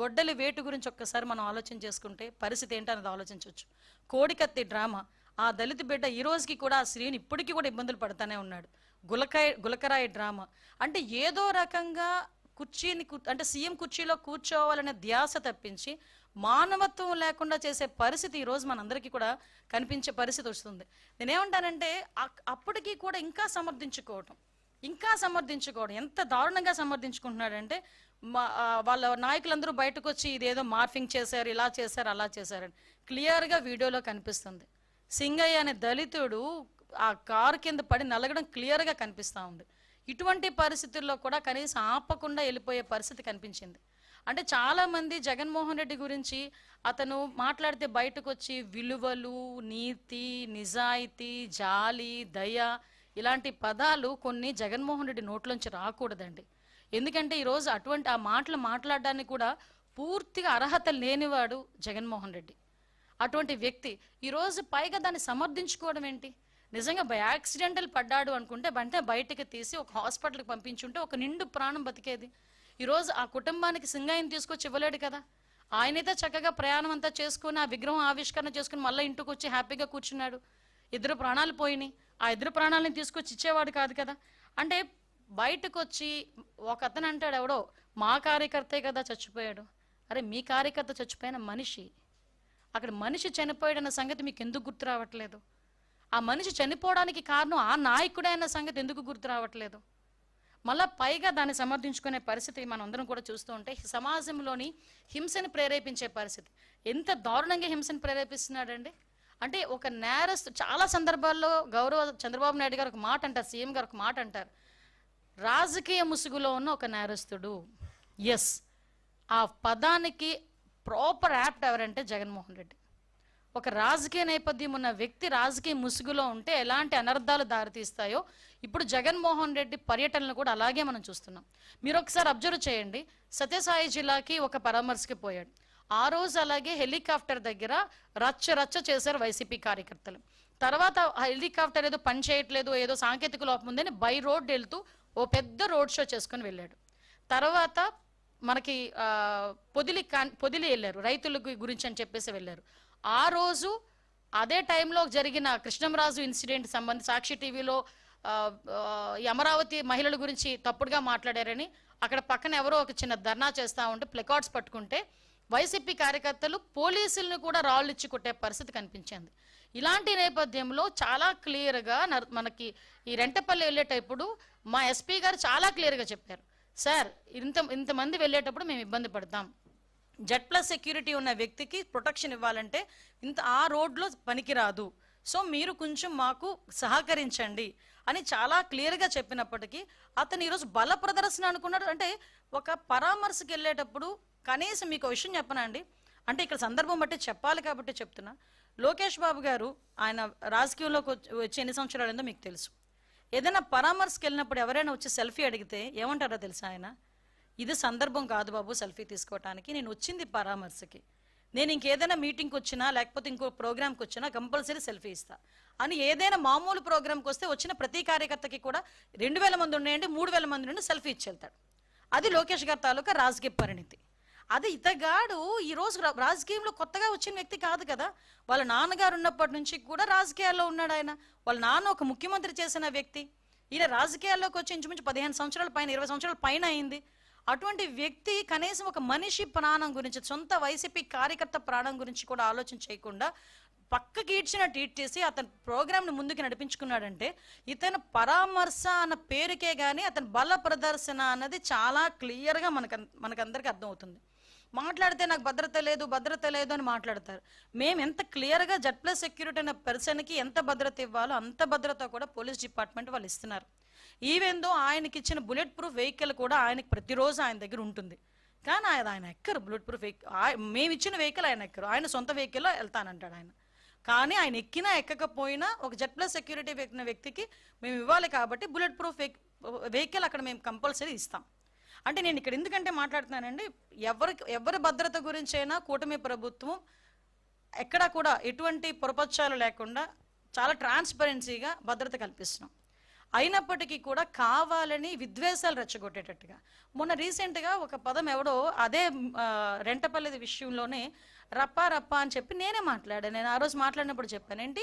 గొడ్డలి వేటు గురించి ఒక్కసారి మనం ఆలోచన చేసుకుంటే పరిస్థితి ఏంటనేది ఆలోచించవచ్చు. కోడికత్తి డ్రామా, ఆ దళిత బిడ్డ ఈ రోజుకి కూడా ఆ స్త్రీని ఇప్పటికీ కూడా ఇబ్బందులు పడుతూనే ఉన్నాడు. గులకరాయి డ్రామా అంటే ఏదో రకంగా అంటే సీఎం కుర్చీలో కూర్చోవాలనే ధ్యాస తప్పించి మానవత్వం లేకుండా చేసే పరిస్థితి ఈరోజు మనందరికీ కూడా కనిపించే పరిస్థితి వస్తుంది. నేనేమంటానంటే అప్పటికీ కూడా ఇంకా సమర్థించుకోవడం ఎంత దారుణంగా సమర్థించుకుంటున్నాడంటే వాళ్ళ నాయకులందరూ బయటకు వచ్చి ఇదేదో మార్ఫింగ్ చేశారు, ఇలా చేశారు, అలా చేశారని క్లియర్గా వీడియోలో కనిపిస్తుంది. సింగయ్య అనే దళితుడు ఆ కారు కింద పడి నలగడం క్లియర్గా కనిపిస్తూ ఉంది. ఇటువంటి పరిస్థితుల్లో కూడా కనీసం ఆపకుండా వెళ్ళిపోయే పరిస్థితి కనిపించింది. అంటే చాలామంది జగన్మోహన్ రెడ్డి గురించి అతను మాట్లాడితే బయటకు వచ్చి విలువలు, నీతి, నిజాయితీ, జాలి, దయ ఇలాంటి పదాలు కొన్ని జగన్మోహన్ రెడ్డి నోట్లోంచి రాకూడదండి. ఎందుకంటే ఈరోజు అటువంటి ఆ మాటలు మాట్లాడడానికి కూడా పూర్తిగా అర్హత లేనివాడు జగన్మోహన్ రెడ్డి. అటువంటి వ్యక్తి ఈరోజు పైగా దాన్ని సమర్థించుకోవడం ఏంటి? నిజంగా యాక్సిడెంటల్ పడ్డాడు అనుకుంటే వెంటనే బయటకు తీసి ఒక హాస్పిటల్కి పంపించుంటే ఒక నిండు ప్రాణం బతికేది. ఈరోజు ఆ కుటుంబానికి సింగయ్యని తీసుకొచ్చి ఇవ్వలేడు కదా. ఆయనైతే చక్కగా ప్రయాణం అంతా చేసుకుని ఆ విగ్రహం ఆవిష్కరణ చేసుకుని మళ్ళీ ఇంటికి వచ్చి హ్యాపీగా కూర్చున్నాడు. 2 ప్రాణాలు పోయినాయి. ఆ 2 ప్రాణాలని తీసుకొచ్చి ఇచ్చేవాడు కాదు కదా. అంటే బయటకు వచ్చి ఒక అతను అంటాడు, ఎవడో మా కార్యకర్తే కదా చచ్చిపోయాడు. అరే మీ కార్యకర్త చచ్చిపోయిన మనిషి, అక్కడ మనిషి చనిపోయాడన్న సంగతి మీకు ఎందుకు గుర్తు రావట్లేదు? ఆ మనిషి చనిపోవడానికి కారణం ఆ నాయకుడే అన్న సంగతి ఎందుకు గుర్తు రావట్లేదు? మళ్ళా పైగా దాన్ని సమర్థించుకునే పరిస్థితి మనం అందరం కూడా చూస్తూ ఉంటే సమాజంలోని హింసని ప్రేరేపించే పరిస్థితి. ఎంత దారుణంగా హింసని ప్రేరేపిస్తున్నాడండి. అంటే ఒక నేరస్తు చాలా సందర్భాల్లో గౌరవ చంద్రబాబు నాయుడు గారు ఒక మాట అంటారు, సీఎం గారు ఒక మాట అంటారు, రాజకీయ ముసుగులో ఉన్న ఒక నేరస్తుడు. ఎస్, ఆ పదానికి ప్రాపర్ యాప్ట్ ఎవరంటే జగన్మోహన్ రెడ్డి. ఒక రాజకీయ నేపథ్యం ఉన్న వ్యక్తి రాజకీయ ముసుగులో ఉంటే ఎలాంటి అనర్థాలు దారితీస్తాయో ఇప్పుడు జగన్మోహన్ రెడ్డి పర్యటనలు కూడా అలాగే మనం చూస్తున్నాం. మీరు ఒకసారి అబ్జర్వ్ చేయండి. సత్యసాయి జిల్లాకి ఒక పరామర్శకి పోయాడు. ఆ రోజు అలాగే హెలికాప్టర్ దగ్గర రచ్చ చేశారు వైసీపీ కార్యకర్తలు. తర్వాత హెలికాప్టర్ ఏదో పని చేయట్లేదు, ఏదో సాంకేతిక లోపం ఉందని బై రోడ్ వెళ్తూ ఓ పెద్ద రోడ్ షో చేసుకుని వెళ్ళాడు. తర్వాత మనకి పొదిలి వెళ్ళారు, రైతుల గురించి అని చెప్పేసి వెళ్ళారు. ఆ రోజు అదే టైంలో జరిగిన కృష్ణంరాజు ఇన్సిడెంట్ సంబంధించి సాక్షి టీవీలో అమరావతి మహిళల గురించి తప్పుడుగా మాట్లాడారని అక్కడ పక్కన ఎవరో ఒక చిన్న ధర్నా చేస్తూ ఉంటే ప్లకార్డ్స్ పట్టుకుంటే వైసీపీ కార్యకర్తలు పోలీసులను కూడా రాళ్ళు ఇచ్చి కొట్టే పరిస్థితి కనిపించింది. ఇలాంటి నేపథ్యంలో చాలా క్లియర్గా మనకి ఈ రెంటపల్లి వెళ్ళేటప్పుడు మా ఎస్పీ గారు చాలా క్లియర్గా చెప్పారు, సార్ ఇంతమంది వెళ్ళేటప్పుడు మేము ఇబ్బంది పడతాం, Z+ సెక్యూరిటీ ఉన్న వ్యక్తికి ప్రొటెక్షన్ ఇవ్వాలంటే ఆ రోడ్లో పనికిరాదు, సో మీరు కొంచెం మాకు సహకరించండి అని చాలా క్లియర్గా చెప్పినప్పటికీ అతను ఈరోజు బల ప్రదర్శన అనుకున్నాడు. అంటే ఒక పరామర్శకు వెళ్ళేటప్పుడు కనీసం మీకు విషయం చెప్పనండి, అంటే ఇక్కడ సందర్భం బట్టి చెప్పాలి కాబట్టి చెప్తున్నా. లోకేష్ బాబు గారు ఆయన రాజకీయంలోకి వచ్చి ఎన్ని సంవత్సరాలు అయిందో మీకు తెలుసు. ఏదైనా పరామర్శకు వెళ్ళినప్పుడు ఎవరైనా వచ్చి సెల్ఫీ అడిగితే ఏమంటారో తెలుసా ఆయన? ఇది సందర్భం కాదు బాబు సెల్ఫీ తీసుకోవటానికి, నేను వచ్చింది పరామర్శకి, నేను ఇంకేదైనా మీటింగ్కి వచ్చినా లేకపోతే ఇంకో ప్రోగ్రామ్కి వచ్చినా కంపల్సరీ సెల్ఫీ ఇస్తా అని. ఏదైనా మామూలు ప్రోగ్రామ్కి వస్తే వచ్చిన ప్రతి కార్యకర్తకి కూడా 2000 మంది ఉన్నాయండి, 3000 మంది నుండి సెల్ఫీ ఇచ్చి వెళ్తాడు. అది లోకేష్ గారి తాలూకా రాజకీయ పరిణితి. అది ఇతగాడు ఈరోజు రాజకీయంలో కొత్తగా వచ్చిన వ్యక్తి కాదు కదా. వాళ్ళ నాన్నగారు ఉన్నప్పటి నుంచి కూడా రాజకీయాల్లో ఉన్నాడు ఆయన. వాళ్ళ నాన్న ఒక ముఖ్యమంత్రి చేసిన వ్యక్తి. ఈయన రాజకీయాల్లోకి వచ్చి ఇంచుమించు 15 సంవత్సరాల పైన 20 సంవత్సరాల పైన అయింది. అటువంటి వ్యక్తి కనీసం ఒక మనిషి ప్రాణం గురించి, సొంత వైసీపీ కార్యకర్త ప్రాణం గురించి కూడా ఆలోచన చేయకుండా పక్కకి ఈడ్చిన ట్వీట్ చేసి అతని ప్రోగ్రామ్ని ముందుకు నడిపించుకున్నాడంటే ఇతను పరామర్శ అన్న పేరుకే కానీ అతని బల ప్రదర్శన అన్నది చాలా క్లియర్గా మనకందరికీ అర్థమవుతుంది. మాట్లాడితే నాకు భద్రత లేదు అని మాట్లాడతారు. మేము ఎంత క్లియర్గా Z+ సెక్యూరిటీ అనే పర్సన్కి ఎంత భద్రత ఇవ్వాలో అంత భద్రత కూడా పోలీస్ డిపార్ట్మెంట్ వాళ్ళు ఇస్తున్నారు. ఈవెందో ఆయనకి ఇచ్చిన బుల్లెట్ ప్రూఫ్ వెహికల్ కూడా ఆయనకి ప్రతిరోజు ఆయన దగ్గర ఉంటుంది. కానీ ఆయన ఎక్కరు బుల్లెట్ ప్రూఫ్ వెహికల్. మేము ఇచ్చిన వెహికల్ ఆయన ఎక్కరు, ఆయన సొంత వెహికల్లో వెళ్తానంటాడు ఆయన. కానీ ఆయన ఎక్కినా ఎక్కకపోయినా ఒక Z+ సెక్యూరిటీ ఎక్కిన వ్యక్తికి మేము ఇవ్వాలి కాబట్టి బుల్లెట్ ప్రూఫ్ వెహికల్ అక్కడ మేము కంపల్సరీ ఇస్తాం. అంటే నేను ఇక్కడ ఎందుకంటే మాట్లాడుతున్నానండి, ఎవరి భద్రత గురించైనా కూటమి ప్రభుత్వం ఎక్కడా కూడా ఎటువంటి పొరపక్షాలు లేకుండా చాలా ట్రాన్స్పరెన్సీగా భద్రత కల్పిస్తున్నాం. అయినప్పటికీ కూడా కావాలని విద్వేషాలు రెచ్చగొట్టేటట్టుగా. మొన్న రీసెంట్గా ఒక పదం ఎవడో అదే రెంటపల్లి విషయంలోనే రప్పా రప్పా అని చెప్పి నేనే మాట్లాడాను. నేను ఆ రోజు మాట్లాడినప్పుడు చెప్పాను, ఏంటి